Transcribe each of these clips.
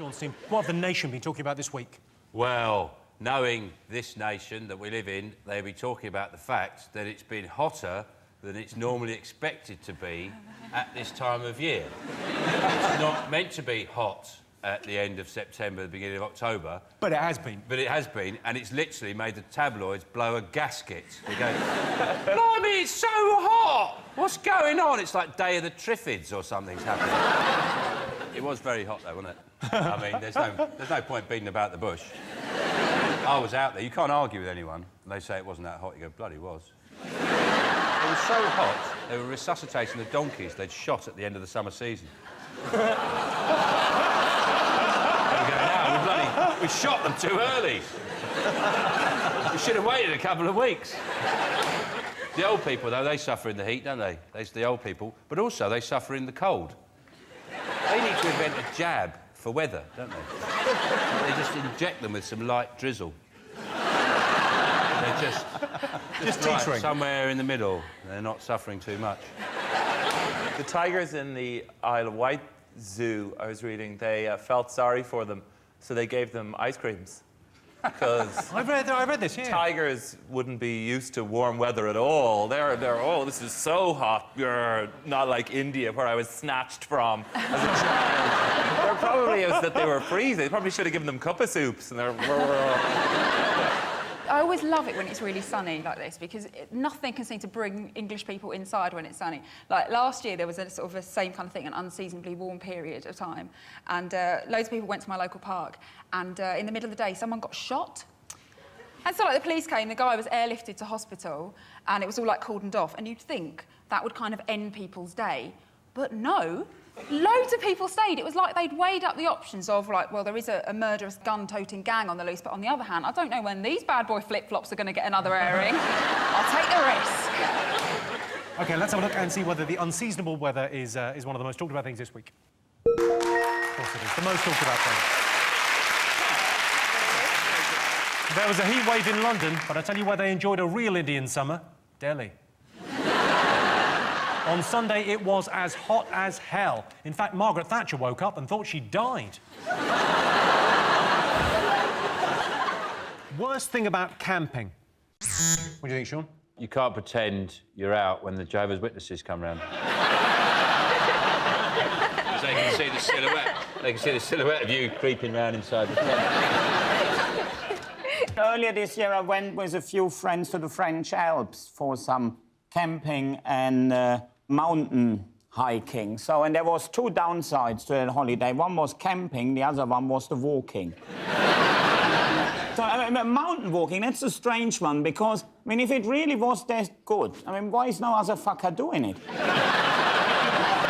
Sean Steam, what have the nation been talking about this week? Well, knowing this nation that we live in, they'll be talking about the fact that it's been hotter than it's normally expected to be at this time of year. It's not meant to be hot at the end of September, the beginning of October. But it has been. But it has been, and it's literally made the tabloids blow a gasket. They go, blimey, it's so hot! What's going on? It's like Day of the Triffids or something's happening. It was very hot, though, wasn't it? I mean, there's no point beating about the bush. I was out there. You can't argue with anyone. They say it wasn't that hot. You go, bloody was. It was so hot, they were resuscitating the donkeys they'd shot at the end of the summer season. We shot them too early. We should have waited a couple of weeks. The old people, though, they suffer in the heat, don't they? They're the old people. But also, they suffer in the cold. They need to invent a jab for weather, don't they? They just inject them with some light drizzle. They're just right, teetering. somewhere in the middle. They're not suffering too much. The tigers in the Isle of Wight Zoo, I was reading, they felt sorry for them, so they gave them ice creams. Because I read this, yeah. Tigers wouldn't be used to warm weather at all. They're oh, this is so hot. Grr. Not like India, where I was snatched from as a child. They're probably is that they were freezing. They probably should have given them cuppa soups, and they're... I always love it when it's really sunny like this because nothing can seem to bring English people inside when it's sunny. Like last year, there was a sort of a same kind of thing, an unseasonably warm period of time, and loads of people went to my local park, and in the middle of the day, someone got shot. And so, like, the police came, the guy was airlifted to hospital, and it was all, like, cordoned off, and you'd think that would kind of end people's day. But no, loads of people stayed. It was like they'd weighed up the options of, like, well, there is a murderous gun-toting gang on the loose, but on the other hand, I don't know when these bad boy flip-flops are going to get another airing. I'll take the risk. OK, let's have a look and see whether the unseasonable weather is one of the most talked about things this week. Of course it is. The most talked about thing. There was a heat wave in London, but I tell you where they enjoyed a real Indian summer. Delhi. On Sunday, it was as hot as hell. In fact, Margaret Thatcher woke up and thought she died. Worst thing about camping. What do you think, Sean? You can't pretend you're out when the Jehovah's Witnesses come round. They can see the silhouette. They can see the silhouette of you creeping round inside the tent. Earlier this year, I went with a few friends to the French Alps for some camping and mountain hiking. And there was two downsides to that holiday. One was camping, the other one was the walking. So, I mean, mountain walking, that's a strange one, because, I mean, if it really was that good, I mean, why is no other fucker doing it?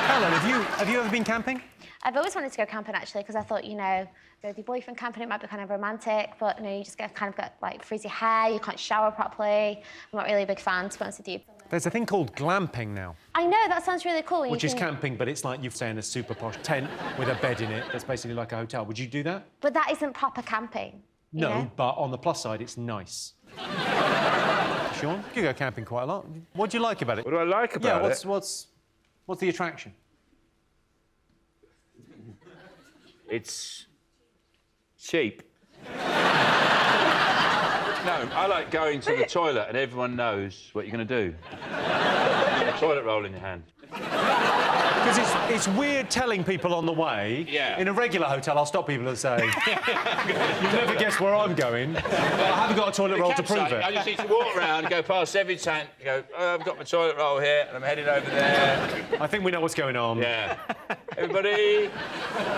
Helen, have you ever been camping? I've always wanted to go camping, actually, because I thought, you know, go with your boyfriend camping, it might be kind of romantic, but, you know, you just get like, frizzy hair, you can't shower properly. I'm not really a big fan, to be honest with you. There's a thing called glamping now. I know, that sounds really cool. Which is camping, but it's like you stay in a super posh tent with a bed in it. That's basically like a hotel. Would you do that? But that isn't proper camping. No, you know? But on the plus side, it's nice. Sean, you go camping quite a lot. What do you like about it? What do I like about it? What's the attraction? It's cheap. No, I like going to the toilet and everyone knows what you're going to do. A toilet roll in your hand. Because it's weird telling people on the way. Yeah. In a regular hotel, I'll stop people and say, you'll never guess where I'm going, but I haven't got a toilet roll to prove it. I just need to walk around, go past every tent, go, oh, I've got my toilet roll here, and I'm heading over there. I think we know what's going on. Yeah. Everybody,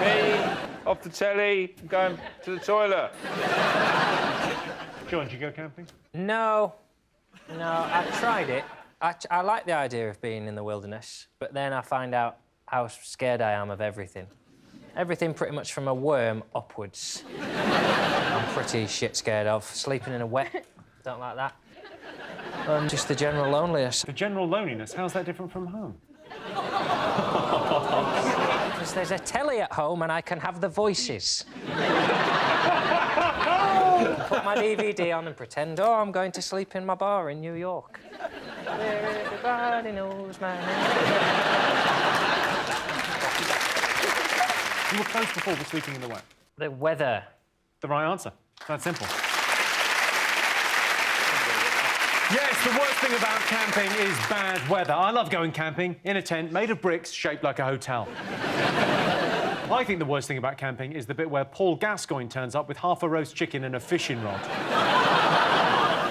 me, off the telly, I'm going to the toilet. John, do you go camping? No, I've tried it. I like the idea of being in the wilderness, but then I find out how scared I am of everything. Everything pretty much from a worm upwards. I'm pretty shit scared of. Sleeping in a wet, don't like that. And just the general loneliness. The general loneliness? How's that different from home? Because there's a telly at home and I can have the voices. Put my DVD on and pretend, oh, I'm going to sleep in my bar in New York. Where everybody knows my name. You were close before with sleeping in the wet. The weather. The right answer. It's that simple. Yes, the worst thing about camping is bad weather. I love going camping in a tent made of bricks shaped like a hotel. I think the worst thing about camping is the bit where Paul Gascoigne turns up with half a roast chicken and a fishing rod.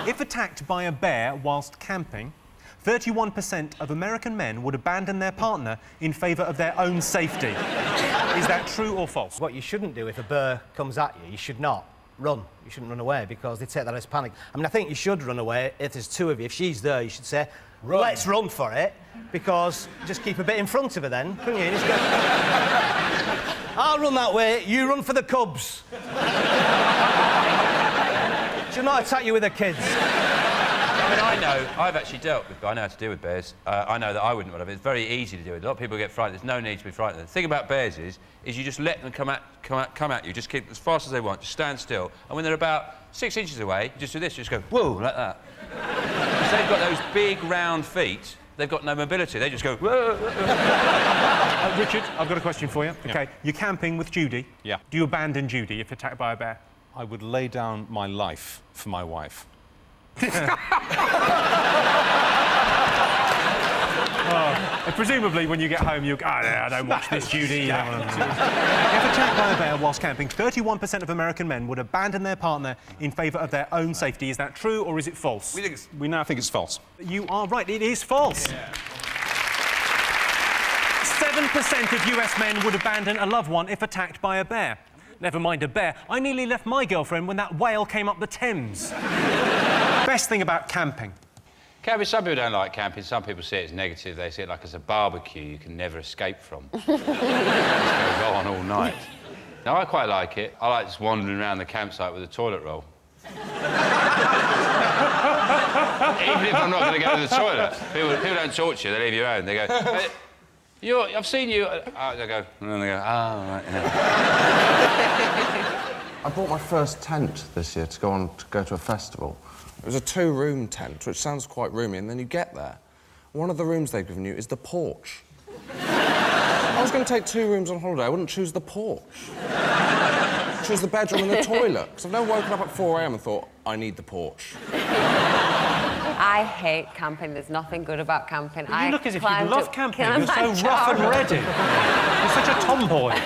If attacked by a bear whilst camping, 31% of American men would abandon their partner in favour of their own safety. Is that true or false? What you shouldn't do if a bear comes at you, you should not run. You shouldn't run away because they take that as panic. I mean, I think you should run away if there's two of you. If she's there, you should say, let's run for it, because just keep a bit in front of her then, couldn't you? And just go, I'll run that way, you run for the cubs. She'll not attack you with her kids. I mean, I know, I've actually dealt with, I know how to deal with bears. I know that I wouldn't want to, it's very easy to deal with. A lot of people get frightened, there's no need to be frightened. The thing about bears is you just let them come at you, just keep as fast as they want, just stand still, and when they're about 6 inches away, you just do this, you just go, whoa, like that. Because they've got those big, round feet, they've got no mobility, they just go, whoa. Richard, I've got a question for you. OK, you're camping with Judy. Yeah. Do you abandon Judy if attacked by a bear? I would lay down my life for my wife. Presumably, when you get home, you go, I don't watch this, Judy. If attacked by a bear whilst camping, 31% of American men would abandon their partner in favour of their own safety. Is that true or is it false? We now think it's false. You are right, it is false. 7% of US men would abandon a loved one if attacked by a bear. Never mind a bear, I nearly left my girlfriend when that whale came up the Thames. Best thing about camping? Camping, some people don't like camping, some people see it as negative, they see it like it's a barbecue you can never escape from. It's going to go on all night. No, I quite like it. I like just wandering around the campsite with a toilet roll. Even if I'm not going to go to the toilet. People don't talk to you, they leave you alone. They go, hey, I've seen you. They go, and then they go, right, yeah. I bought my first tent this year to go to a festival. It was a 2-room tent, which sounds quite roomy, and then you get there. One of the rooms they've given you is the porch. I was going to take 2 rooms on holiday, I wouldn't choose the porch. Choose the bedroom and the toilet, because I've never woken up at 4 a.m. and thought, I need the porch. I hate camping. There's nothing good about camping. You look as if you love camping. You're so rough and ready. You're such a tomboy.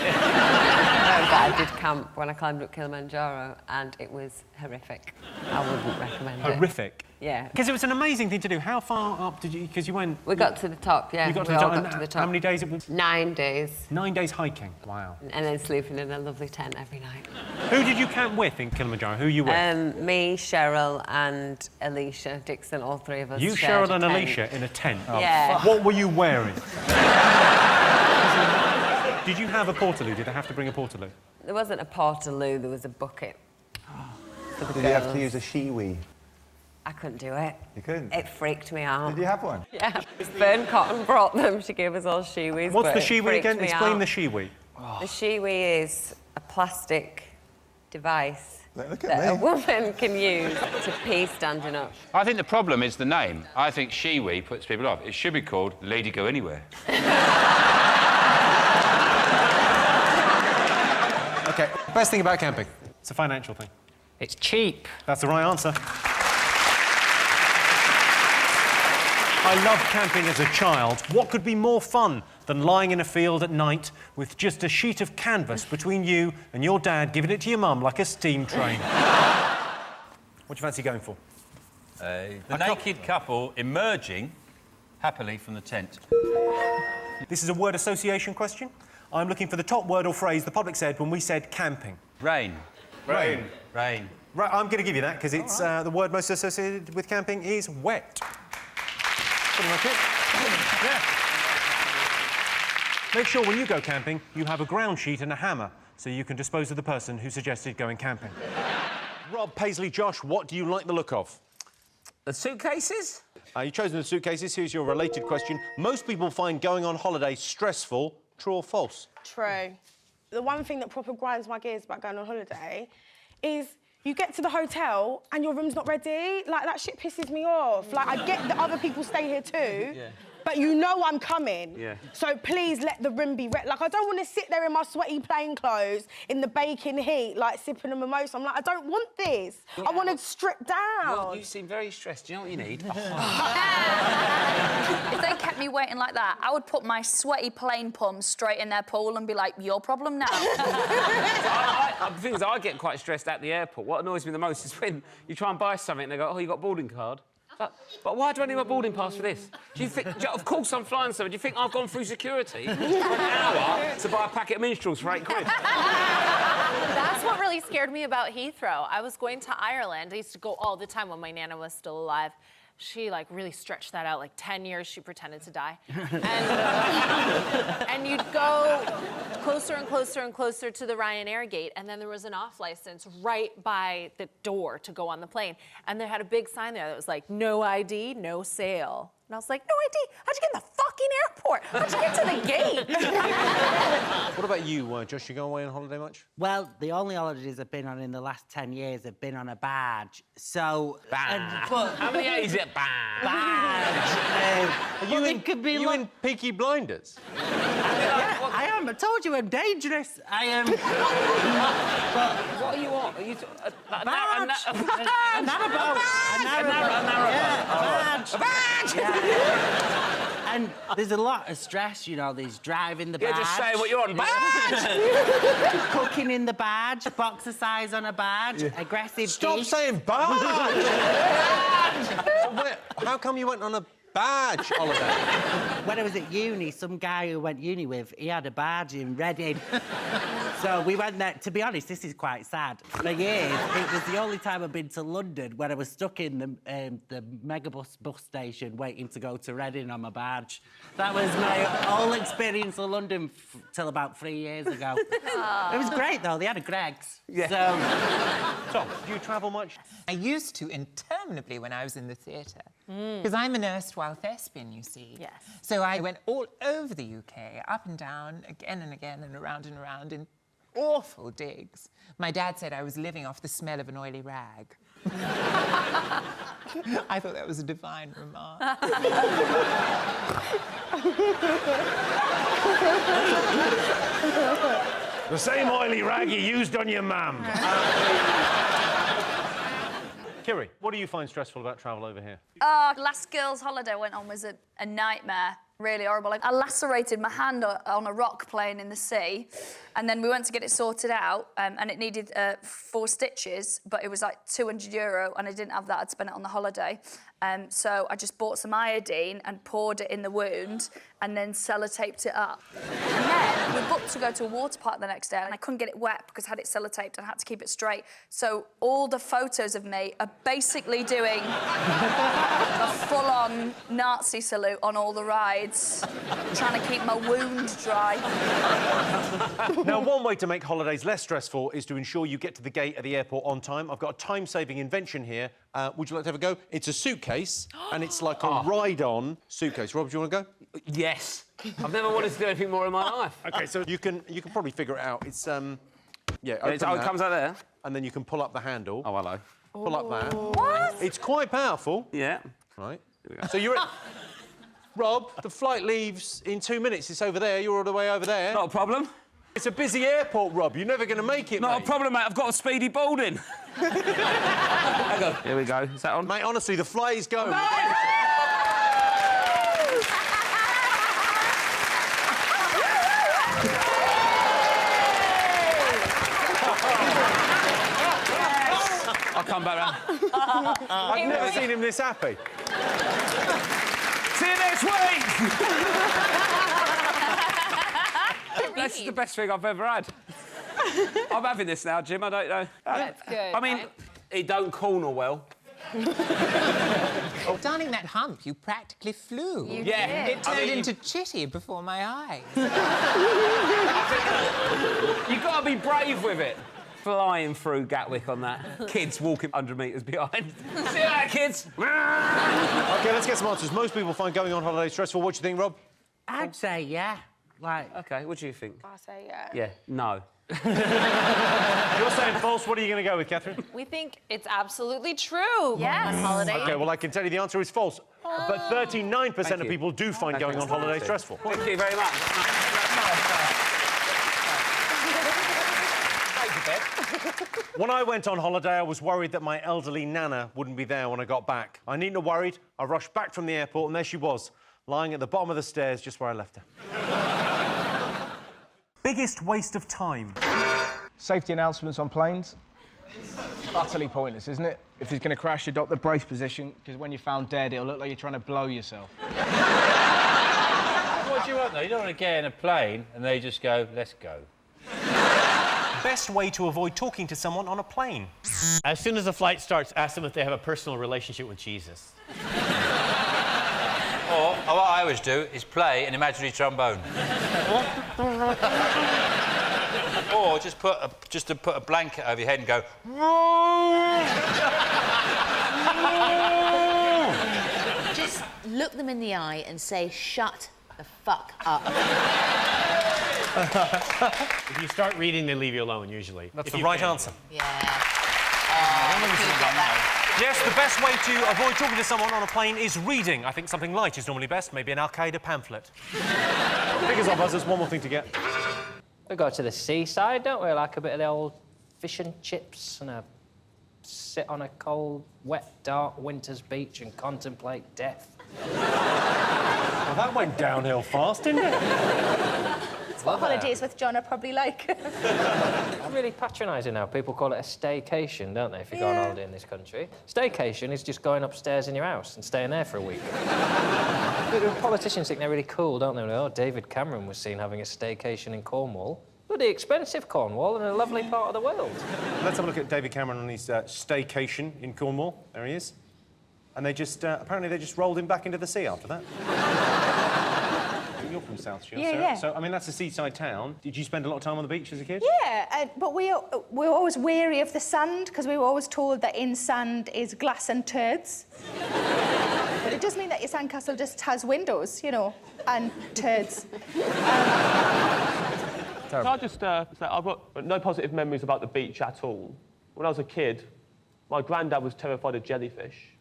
But I did camp when I climbed up Kilimanjaro, and it was horrific. I wouldn't recommend it. Horrific? Yeah. Because it was an amazing thing to do. How far up did you... Because you went... We got to the top, yeah. You got to we the all top. got to the top. How many days it was? 9 days. 9 days hiking. Wow. And then sleeping in a lovely tent every night. Who did you camp with in Kilimanjaro? Who are you with? Me, Cheryl and Alicia Dixon, all 3 of us. You, shared Cheryl and a tent. Alicia in a tent? Oh, yeah. What were you wearing? Did you have a portaloo? Did they have to bring a portaloo? There wasn't a portaloo, there was a bucket. Did you have to use a shiwi? I couldn't do it. You couldn't? It freaked me out. Did you have one? Yeah. Fern Cotton brought them. She gave us all shiwis. What's the shiwi again? Explain the shiwi. The shiwi is a plastic device Look at that a me. woman can use to pee standing up. I think the problem is the name. I think shiwi puts people off. It should be called Lady Go Anywhere. OK, best thing about camping? It's a financial thing. It's cheap. That's the right answer. I loved camping as a child. What could be more fun than lying in a field at night with just a sheet of canvas between you and your dad giving it to your mum like a steam train? What do you fancy going for? The naked couple emerging happily from the tent. This is a word association question. I'm looking for the top word or phrase the public said when we said camping. Rain. Rain. Rain. Right, I'm going to give you that because it's the word most associated with camping is wet. Pretty much it. Yeah. Make sure when you go camping, you have a ground sheet and a hammer so you can dispose of the person who suggested going camping. Rob, Paisley, Josh, what do you like the look of? The suitcases? You've chosen the suitcases. Here's your related question. Most people find going on holiday stressful. True or false? True. The one thing that proper grinds my gears about going on holiday is you get to the hotel and your room's not ready. Like, that shit pisses me off. Like, I get that other people stay here too, but you know I'm coming. Yeah. So please let the room be like, I don't want to sit there in my sweaty plain clothes in the baking heat, like sipping a mimosa. I'm like, I don't want this. I want to strip down. Well, you seem very stressed. Do you know what you need? If they kept me waiting like that, I would put my sweaty plain pum straight in their pool and be like, your problem now. The thing is, I get quite stressed at the airport. What annoys me the most is when you try and buy something and they go, oh, you got a boarding card? But why do I need my boarding pass for this? Do you think... Of course I'm flying somewhere. Do you think I've gone through security for an hour to buy a packet of minstrels for £8? That's what really scared me about Heathrow. I was going to Ireland. I used to go all the time when my Nana was still alive. She, like, really stretched that out. Like, 10 years she pretended to die. And you'd go closer and closer and closer to the Ryanair gate, and then there was an off license right by the door to go on the plane. And they had a big sign there that was like, no ID, no sale. And I was like, no ID? How'd you get in the fucking airport? How'd you get to the gate? What about you, Josh? You go away on holiday much? Well, the only holidays I've been on in the last 10 years have been on a badge. So... How many A's is it? Badge. Are you in Peaky Blinders? Yeah, I am. I told you I'm dangerous. I am... What are you on? Are you... A narrowboat. A badge. Yeah. And there's a lot of stress, you know, there's driving the badge. You're just saying what you're on. Badge! Cooking in the badge, boxer size on a badge, aggressive Stop dish. saying badge! How come you went on a badge holiday? When I was at uni, some guy who went uni with, he had a badge in Reading. So we went there. To be honest, this is quite sad. For years, it was the only time I've been to London when I was stuck in the megabus bus station waiting to go to Reading on my badge. That was my whole experience of London till about 3 years ago. It was great, though. They had a Greggs. Yeah. So... Tom, do you travel much? I used to interminably when I was in the theatre. Because I'm an erstwhile thespian, you see. Yes. So I went all over the UK, up and down, again and again, and around in awful digs. My dad said I was living off the smell of an oily rag. I thought that was a divine remark. The same oily rag you used on your mum. Kiri, what do you find stressful about travel over here? Last girls' holiday I went on was a nightmare. Really horrible. I lacerated my hand on a rock playing in the sea, and then we went to get it sorted out, and it needed 4 stitches, but it was like €200, and I didn't have that. I'd spent it on the holiday. So I just bought some iodine and poured it in the wound, and then sellotaped it up. And then we booked to go to a water park the next day, and I couldn't get it wet because I had it sellotaped and I had to keep it straight. So all the photos of me are basically doing a full-on Nazi salute on all the rides, trying to keep my wound dry. Now, one way to make holidays less stressful is to ensure you get to the gate at the airport on time. I've got a time-saving invention here. Would you like to have a go? It's a suitcase, and it's like a ride-on suitcase. Rob, do you want to go? Yes. I've never wanted to do anything more in my life. OK, so you can probably figure it out. It's, yeah, it comes out there? And then you can pull up the handle. Oh, hello. Pull up that. What? It's quite powerful. Yeah. Right. So you're at... Rob, the flight leaves in 2 minutes. It's over there. You're all the way over there. Not a problem. It's a busy airport, Rob. You're never going to make it, Not a problem, mate. I've got a speedy boarding. Hang on. Here we go. Is that on? Mate, honestly, the flight is going. I'll come back round. I've never seen him this happy. See you next week! This is the best thing I've ever had. I'm having this now, Jim. I don't know. That's good. I mean, it don't corner well. Oh, darling, that hump, you practically flew. You Yeah. did. It turned into chitty before my eyes. You've got to be brave with it. Flying through Gatwick on that. Kids walking 100 metres behind. See you later, kids. OK, let's get some answers. Most people find going on holiday stressful. What do you think, Rob? I'd say, yeah. Like... OK, what do you think? I say yeah. Yeah, no. You're saying false. false? What are you going to go with, Catherine? We think it's absolutely true. Yes. On holiday. OK, well, I can tell you the answer is false. But 39% of people do find going on holiday stressful. Thank you very much. When I went on holiday, I was worried that my elderly nana wouldn't be there when I got back. I needn't have worried. I rushed back from the airport, and there she was, lying at the bottom of the stairs just where I left her. Biggest waste of time? Safety announcements on planes. Utterly pointless, isn't it? If he's going to crash, adopt the brace position, because when you're found dead, it'll look like you're trying to blow yourself. What do you want, though? You don't want to get in a plane and they just go, let's go. Best way to avoid talking to someone on a plane? As soon as the flight starts, ask them if they have a personal relationship with Jesus. Or what I always do is play an imaginary trombone. Or just put a blanket over your head and go. Just look them in the eye and say, "Shut the fuck up." If you start reading, they leave you alone, usually. That's the right answer. Yeah. Yes, the best way to avoid talking to someone on a plane is reading. I think something light is normally best, maybe an Al-Qaeda pamphlet. Figures on buzzers, one more thing to get. We go to the seaside, don't we? Like a bit of the old fish and chips and sit on a cold, wet, dark winter's beach and contemplate death. Well, that went downhill fast, didn't it? That's what holidays with John are probably like. It's really patronising now. People call it a staycation, don't they, if you go on holiday in this country? Staycation is just going upstairs in your house and staying there for a week. The politicians think they're really cool, don't they? Oh, David Cameron was seen having a staycation in Cornwall. Bloody expensive Cornwall and a lovely part of the world. Let's have a look at David Cameron on his staycation in Cornwall. There he is. And they just, apparently they just rolled him back into the sea after that. You're from South Shields, Sarah. Yeah. So, I mean, that's a seaside town. Did you spend a lot of time on the beach as a kid? Yeah, but we were always wary of the sand because we were always told that in sand is glass and turds. But it does mean that your sandcastle just has windows, you know, and turds. Can I just say, I've got no positive memories about the beach at all. When I was a kid, my granddad was terrified of jellyfish.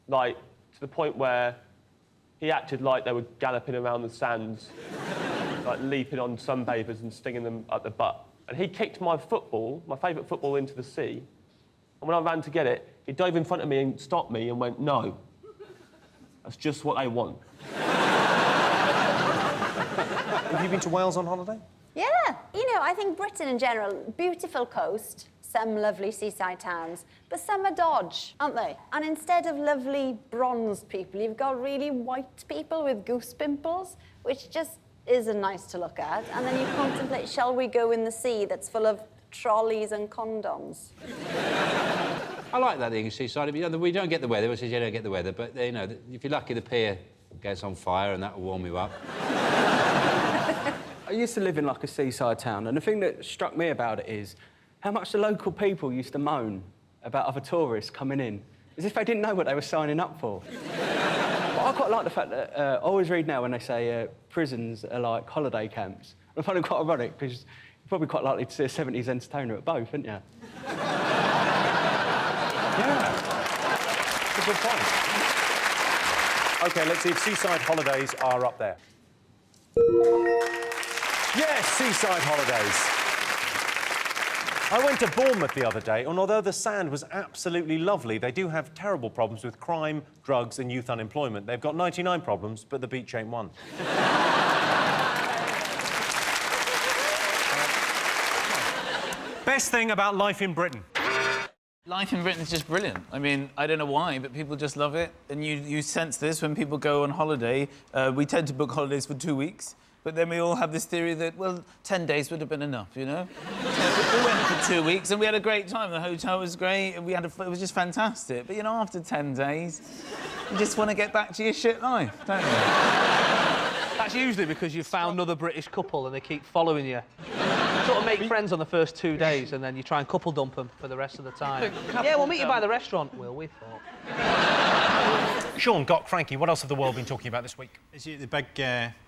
Like, to the point where he acted like they were galloping around the sands, like leaping on sunbathers and stinging them up the butt. And he kicked my football, my favourite football, into the sea. And when I ran to get it, he dove in front of me and stopped me and went, "No, that's just what they want." Have you been to Wales on holiday? Yeah. You know, I think Britain in general, beautiful coast, some lovely seaside towns, but some are dodge, aren't they? And instead of lovely bronzed people, you've got really white people with goose pimples, which just isn't nice to look at. And then you contemplate, shall we go in the sea that's full of trolleys and condoms? I like that thing, seaside. You know, we don't get the weather, which is you don't get the weather, but, you know, if you're lucky, the pier gets on fire and that will warm you up. I used to live in, like, a seaside town, and the thing that struck me about it is how much the local people used to moan about other tourists coming in, as if they didn't know what they were signing up for. But I quite like the fact that I always read now when they say prisons are like holiday camps. I find it quite ironic, because you're probably quite likely to see a 70s entertainer at both, aren't you? Yeah. That's a good point. OK, let's see if Seaside Holidays are up there. Yes, Seaside Holidays. I went to Bournemouth the other day, and although the sand was absolutely lovely, they do have terrible problems with crime, drugs and youth unemployment. They've got 99 problems, but the beach ain't one. Best thing about life in Britain? Life in Britain is just brilliant. I mean, I don't know why, but people just love it. And you sense this when people go on holiday. We tend to book holidays for 2 weeks. But then we all have this theory that, well, 10 days would have been enough, you know? We went for 2 weeks and we had a great time. The hotel was great and it was just fantastic. But, you know, after 10 days, you just want to get back to your shit life, don't you? That's usually because you've found another British couple and they keep following you. You sort of make friends on the first 2 days and then you try and couple dump them for the rest of the time. Yeah, we'll meet you by the restaurant. Will we? Thought. Sean, Got Frankie, what else have the world been talking about this week? Is it the big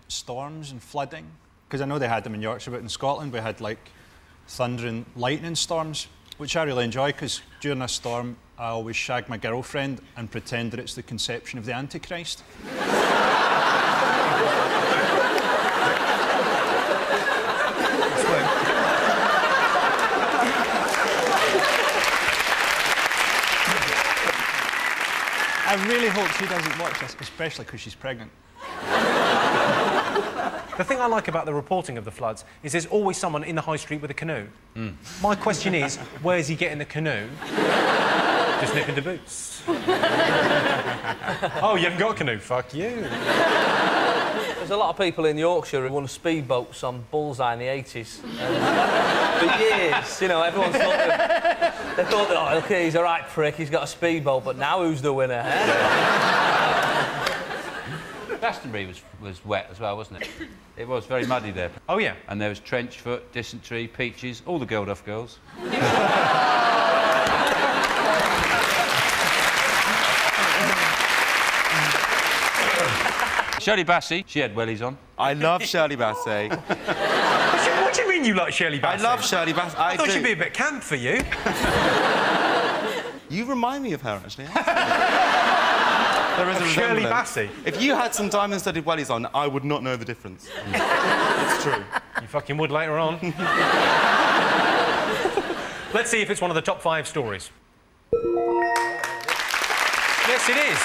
storms and flooding? Because I know they had them in Yorkshire, but in Scotland we had, like, thunder and lightning storms. which I really enjoy because during a storm, I always shag my girlfriend and pretend that it's the conception of the Antichrist. I really hope she doesn't watch this, especially because she's pregnant. The thing I like about the reporting of the floods is there's always someone in the high street with a canoe. My question is, where's he getting the canoe? Just nipping the boots. Oh, you haven't got a canoe? Fuck you. There's a lot of people in Yorkshire who won speedboats on Bullseye in the 80s. For years, you know, everyone thought they thought, oh, OK, he's a right prick, he's got a speedboat, but now who's the winner, eh? Glastonbury was wet as well, wasn't it? It was very muddy there. Oh, yeah? And there was trench foot, dysentery, peaches, all the Geldof girls. Shirley Bassey, she had wellies on. I love Shirley Bassey. What do you mean you like Shirley Bassey? I love Shirley Bassey. I thought she'd be a bit camp for you. You remind me of her, actually. There is a Shirley resemblance. Bassey? If you had some diamond-studded wellies on, I would not know the difference. It's true. You fucking would later on. Let's see if it's one of the top 5 stories. Yes, it is.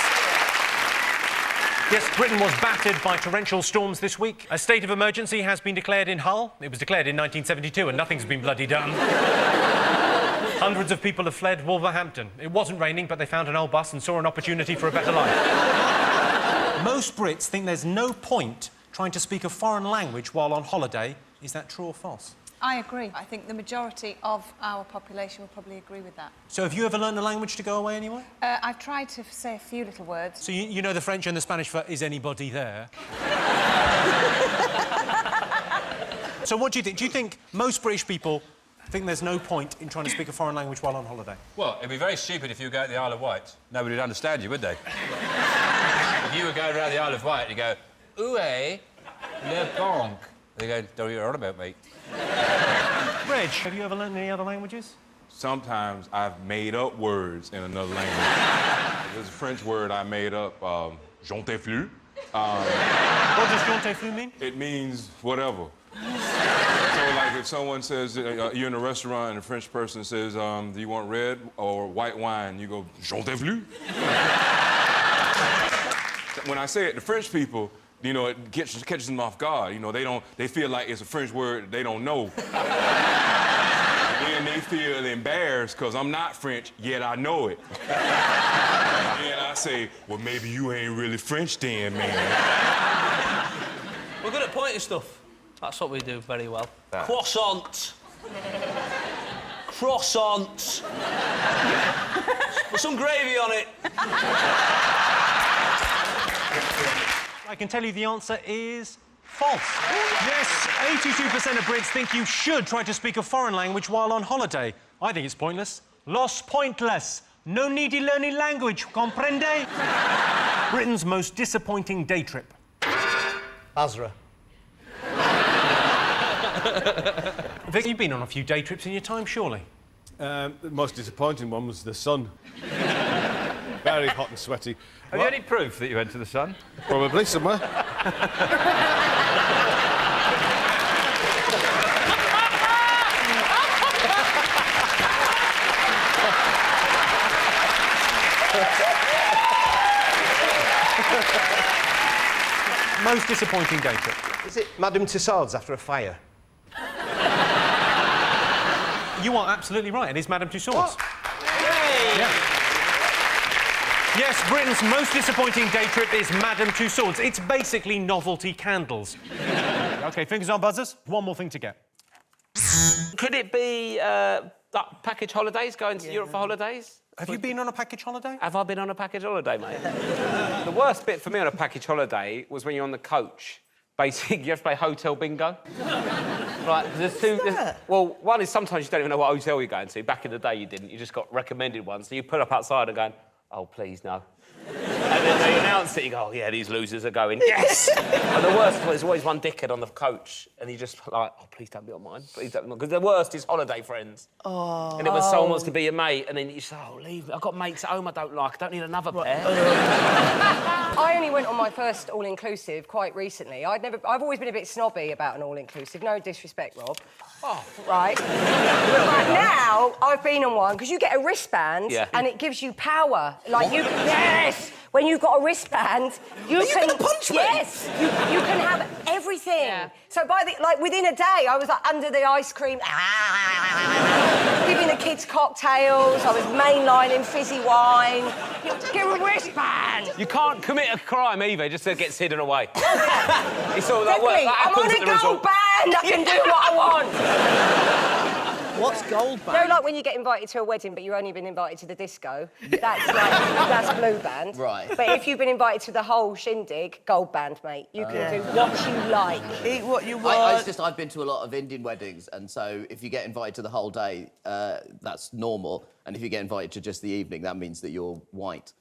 Yes, Britain was battered by torrential storms this week. A state of emergency has been declared in Hull. It was declared in 1972 and nothing's been bloody done. Hundreds of people have fled Wolverhampton. It wasn't raining, but they found an old bus and saw an opportunity for a better life. Most Brits think there's no point trying to speak a foreign language while on holiday. Is that true or false? I agree. I think the majority of our population will probably agree with that. So have you ever learned a language to go away anywhere? I've tried to say a few little words. So you know the French and the Spanish for is anybody there? So what do you think? Do you think most British people think there's no point in trying to speak a foreign language while on holiday? Well, it'd be very stupid if you go to the Isle of Wight. Nobody would understand you, would they? If you were going around the Isle of Wight, you go, "Où est le banque?" They go, "Don't you on about, mate." Reg, have you ever learned any other languages? Sometimes I've made up words in another language. There's a French word I made up, j'en t'ai flu. What does j'en t'ai flu mean? It means whatever. So, like, if someone says, you're in a restaurant and a French person says, do you want red or white wine? You go, j'en t'ai flu. When I say it to French people, you know, it catches them off guard. You know, they feel like it's a French word they don't know. Then they feel embarrassed because I'm not French, yet I know it. And I say, well, maybe you ain't really French then, man. We're good at pointing stuff. That's what we do very well. That. Croissant. Croissant. Put some gravy on it. I can tell you the answer is false. Yes, 82% of Brits think you should try to speak a foreign language while on holiday. I think it's pointless. Los pointless. No needy learning language, comprende? Britain's most disappointing day trip. Basra. Vic, you've been on a few day trips in your time, surely? The most disappointing one was the sun. Very hot and sweaty. Have you any proof that you went to the sun? Probably somewhere. Most disappointing day trip. Is it Madame Tussauds after a fire? You are absolutely right. It is Madame Tussauds. Yeah. Yes, Britain's most disappointing day trip is Madame Tussauds. It's basically novelty candles. OK, fingers on buzzers. One more thing to get. Could it be that package holidays, going to Europe for holidays? Have you been on a package holiday? Have I been on a package holiday, mate? The worst bit for me on a package holiday was when you're on the coach. Basically, you have to play hotel bingo. Right, there's two... well, one is sometimes you don't even know what hotel you're going to. Back in the day, you didn't. You just got recommended ones. So you pull up outside and going, oh, please, no. And then they announce it, you go, oh, yeah, these losers are going, yes! And the worst was there's always one dickhead on the coach, and he just like, oh, please don't be on mine, please don't be on mine. Because the worst is holiday friends. Oh. And then when someone wants to be your mate, and then you say, oh, leave me, I've got mates at home I don't like, I don't need another pair. I only went on my first all-inclusive quite recently. I've always been a bit snobby about an all-inclusive, no disrespect, Rob. Oh. Right? But now, I've been on one, because you get a wristband, and it gives you power. Like, you can... Yes! When you've got a wristband, you can... gonna punch me? Yes! You can have everything. Yeah. So within a day, I was like under the ice cream, giving the kids cocktails, I was mainlining fizzy wine. Get a wristband! You can't commit a crime either, just so it gets hidden away. It's all that work. I'm on a gold band, I can do what I want. What's gold band? No, like when you get invited to a wedding, but you've only been invited to the disco. That's blue band. Right. But if you've been invited to the whole shindig, gold band, mate. You can do what you like. Eat what you want. I've been to a lot of Indian weddings, and so if you get invited to the whole day, that's normal. And if you get invited to just the evening, that means that you're white.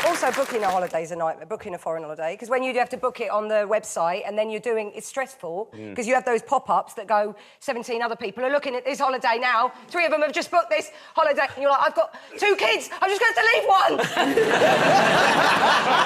Also, booking a holiday is a nightmare, booking a foreign holiday, because when you have to book it on the website and then it's stressful, because you have those pop-ups that go, 17 other people are looking at this holiday now, 3 of them have just booked this holiday, and you're like, I've got 2 kids, I'm just going to have to leave one!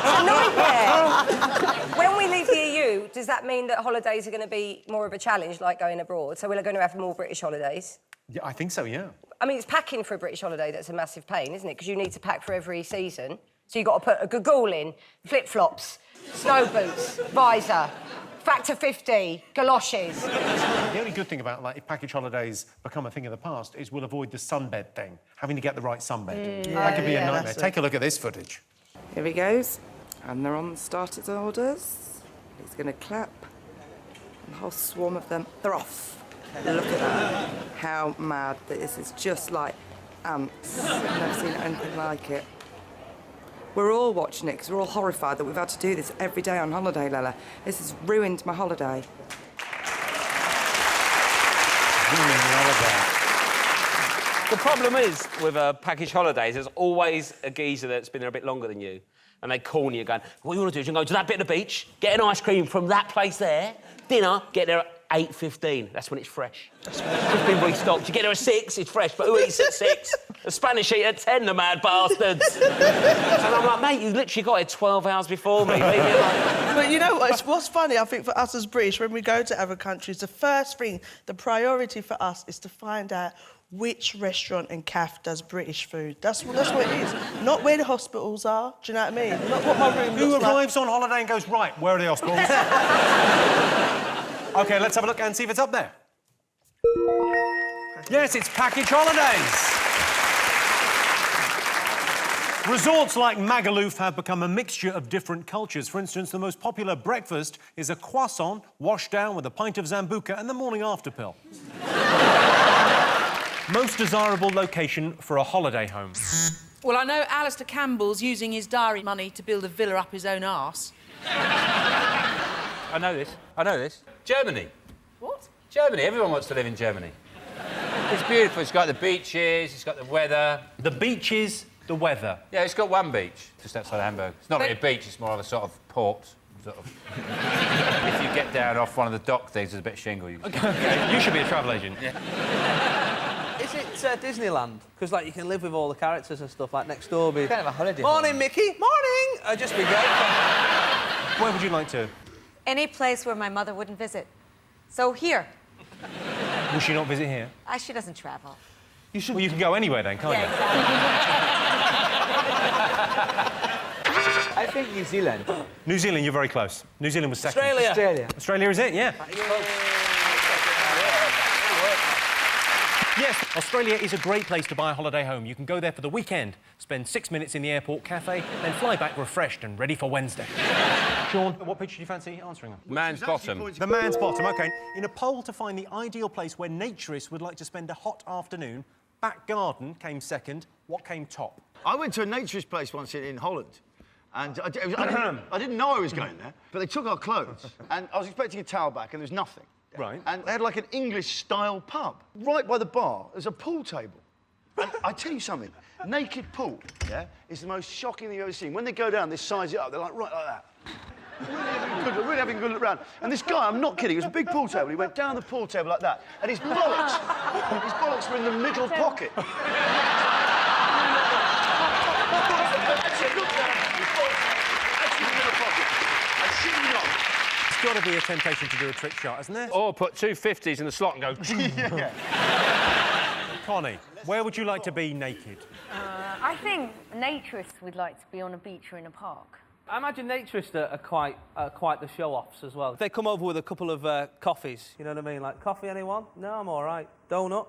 It's a nightmare. When we leave the EU, does that mean that holidays are going to be more of a challenge, like going abroad? So we're going to have more British holidays? Yeah, I think so, yeah. I mean, it's packing for a British holiday that's a massive pain, isn't it? Because you need to pack for every season. So you've got to put a gagool in, flip-flops, snow boots, visor, factor 50, galoshes. The only good thing about, like, if package holidays become a thing of the past is we'll avoid the sunbed thing, having to get the right sunbed. That could be a nightmare. Take a look at this footage. Here he goes, and they're on the started orders. He's going to clap, and a whole swarm of them, they're off. Look at that. How mad this is, just like ants. I've never seen anything like it. We're all watching it because we're all horrified that we've had to do this every day on holiday, Lella. This has ruined my holiday. The problem is, with package holidays, there's always a geezer that's been there a bit longer than you. And they corner you going, what you want to do is you can go to that bit of the beach, get an ice cream from that place there, dinner, get there at 8:15. That's when it's fresh. It's been restocked. You get there at 6, it's fresh, but who eats at 6? The Spanish eat at 10, the mad bastards. And I'm like, mate, you literally got here 12 hours before me. But you know what's funny, I think, for us as British, when we go to other countries, the first thing, the priority for us is to find out which restaurant and cafe does British food. That's what it is. Not where the hospitals are, do you know what I mean? Not what my room Who looks like. arrives on holiday and goes, right, where are the hospitals? OK, let's have a look and see if it's up there. Yes, it's package holidays. Resorts like Magaluf have become a mixture of different cultures. For instance, the most popular breakfast is a croissant washed down with a pint of Zambuca and the morning after pill. Most desirable location for a holiday home. Well, I know Alistair Campbell's using his diary money to build a villa up his own arse. I know this. Germany. What? Germany. Everyone wants to live in Germany. It's beautiful. It's got the beaches, it's got the weather. The beaches, the weather. Yeah, it's got one beach, just outside Hamburg. It's not really a beach, it's more of a sort of port. Sort of. If you get down off one of the dock things, there's a bit of shingle. OK, you should be a travel agent. Is it Disneyland? Because, like, you can live with all the characters and stuff, like, next door be... Kind of a holiday. Morning, Mickey! Morning! I'd just be great. Where would you like to? Any place where my mother wouldn't visit. So here. Will she not visit here? She doesn't travel. You should. Well, you can go anywhere then, can't you? Exactly. I think New Zealand. New Zealand, you're very close. New Zealand was second. Australia. Australia is it? Yeah. Yes, Australia is a great place to buy a holiday home. You can go there for the weekend, spend 6 minutes in the airport cafe, then fly back refreshed and ready for Wednesday. Sean, what picture do you fancy answering them? Man's bottom. The man's bottom, OK. In a poll to find the ideal place where naturists would like to spend a hot afternoon, back garden came second. What came top? I went to a naturist place once in Holland, and I didn't know I was going there, but they took our clothes, and I was expecting a towel back, and there was nothing. Right. And they had like an English-style pub. Right by the bar, there's a pool table. And I tell you something, naked pool, yeah, is the most shocking thing you've ever seen. When they go down, they size it up, they're like, right like that. Really having a good look around. And this guy, I'm not kidding, it was a big pool table. He went down the pool table like that, and his bollocks were in the middle pocket. Actually, look down. His bollocks actually in the middle pocket. I shit you not. It's got to be a temptation to do a trick shot, hasn't there? Or put 2 50s in the slot and go... Yeah. Connie, where would you like to be naked? I think naturists would like to be on a beach or in a park. I imagine naturists are quite the show-offs as well. If they come over with a couple of coffees, you know what I mean? Like, coffee, anyone? No, I'm all right. Donut?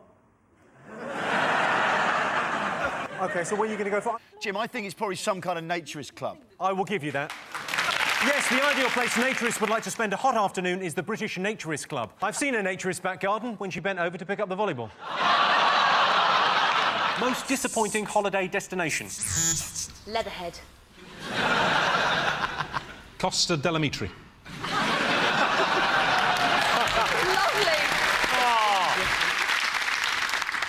OK, so what are you going to go for? Jim, I think it's probably some kind of naturist club. I will give you that. Yes, the ideal place naturists would like to spend a hot afternoon is the British Naturist Club. I've seen a naturist's back garden when she bent over to pick up the volleyball. Most disappointing holiday destination? Leatherhead. Costa Delamitri. Lovely.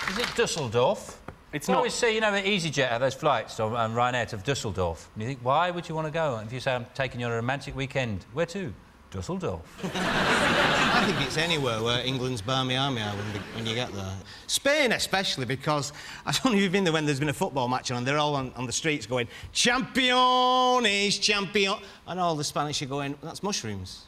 Is it Dusseldorf? It's I not. always see, you know, the EasyJet have those flights on Ryanair to Dusseldorf. And you think, why would you want to go? And if you say, I'm taking you on a romantic weekend, where to? Dusseldorf. I think it's anywhere where England's barmy army are when you get there. Spain especially, because I don't know if you've been there when there's been a football match on and they're all on the streets going, Championes, champion... And all the Spanish are going, that's mushrooms.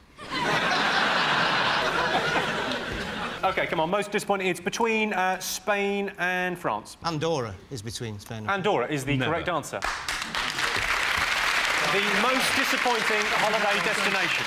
OK, come on, most disappointing. It's between Spain and France. Andorra is between Spain and France. Andorra is the correct answer. The most disappointing holiday destination.